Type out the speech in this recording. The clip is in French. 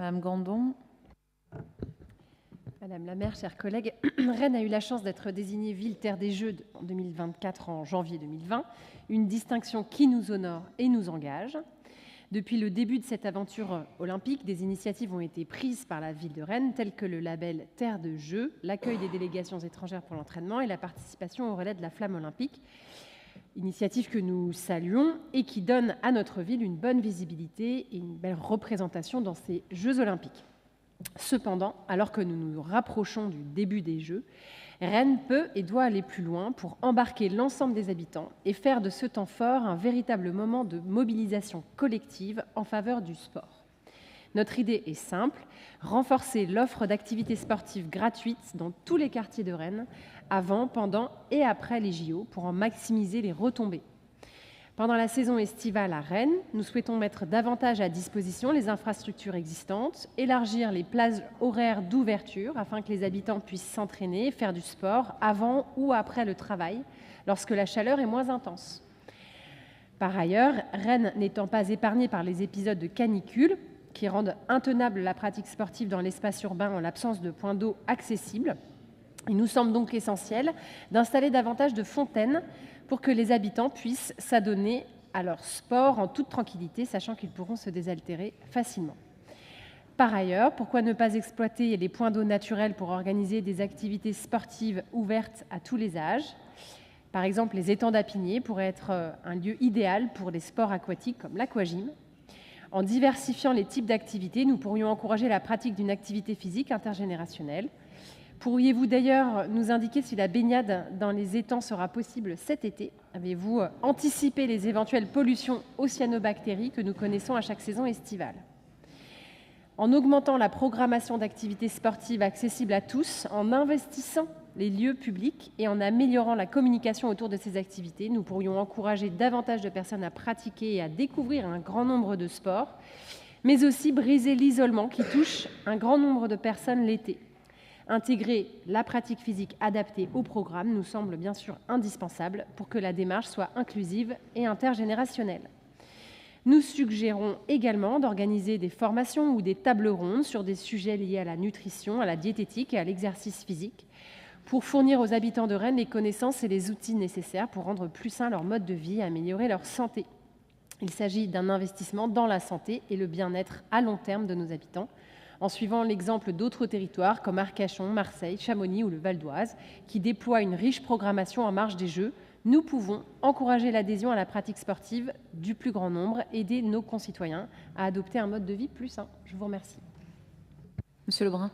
Madame Gandon. Madame la maire, chers collègues, Rennes a eu la chance d'être désignée ville terre des Jeux en 2024 en janvier 2020, une distinction qui nous honore et nous engage. Depuis le début de cette aventure olympique, des initiatives ont été prises par la ville de Rennes, telles que le label Terre de Jeux, l'accueil des délégations étrangères pour l'entraînement et la participation au relais de la flamme olympique. Initiative que nous saluons et qui donne à notre ville une bonne visibilité et une belle représentation dans ces Jeux olympiques. Cependant, alors que nous nous rapprochons du début des Jeux, Rennes peut et doit aller plus loin pour embarquer l'ensemble des habitants et faire de ce temps fort un véritable moment de mobilisation collective en faveur du sport. Notre idée est simple, renforcer l'offre d'activités sportives gratuites dans tous les quartiers de Rennes, avant, pendant et après les JO, pour en maximiser les retombées. Pendant la saison estivale à Rennes, nous souhaitons mettre davantage à disposition les infrastructures existantes, élargir les plages horaires d'ouverture afin que les habitants puissent s'entraîner et faire du sport avant ou après le travail, lorsque la chaleur est moins intense. Par ailleurs, Rennes n'étant pas épargnée par les épisodes de canicule, qui rendent intenable la pratique sportive dans l'espace urbain en l'absence de points d'eau accessibles, il nous semble donc essentiel d'installer davantage de fontaines pour que les habitants puissent s'adonner à leur sport en toute tranquillité, sachant qu'ils pourront se désaltérer facilement. Par ailleurs, pourquoi ne pas exploiter les points d'eau naturels pour organiser des activités sportives ouvertes à tous les âges ? Par exemple, les étangs d'Apigné pourraient être un lieu idéal pour les sports aquatiques comme l'aquagym. En diversifiant les types d'activités, nous pourrions encourager la pratique d'une activité physique intergénérationnelle. Pourriez-vous d'ailleurs nous indiquer si la baignade dans les étangs sera possible cet été ? Avez-vous anticipé les éventuelles pollutions aux cyanobactéries que nous connaissons à chaque saison estivale ? En augmentant la programmation d'activités sportives accessibles à tous, en investissant les lieux publics et en améliorant la communication autour de ces activités, nous pourrions encourager davantage de personnes à pratiquer et à découvrir un grand nombre de sports, mais aussi briser l'isolement qui touche un grand nombre de personnes l'été. Intégrer la pratique physique adaptée au programme nous semble bien sûr indispensable pour que la démarche soit inclusive et intergénérationnelle. Nous suggérons également d'organiser des formations ou des tables rondes sur des sujets liés à la nutrition, à la diététique et à l'exercice physique, pour fournir aux habitants de Rennes les connaissances et les outils nécessaires pour rendre plus sain leur mode de vie et améliorer leur santé. Il s'agit d'un investissement dans la santé et le bien-être à long terme de nos habitants, en suivant l'exemple d'autres territoires comme Arcachon, Marseille, Chamonix ou le Val d'Oise, qui déploient une riche programmation en marge des Jeux. Nous pouvons encourager l'adhésion à la pratique sportive du plus grand nombre, aider nos concitoyens à adopter un mode de vie plus sain. Je vous remercie. Monsieur Lebrun.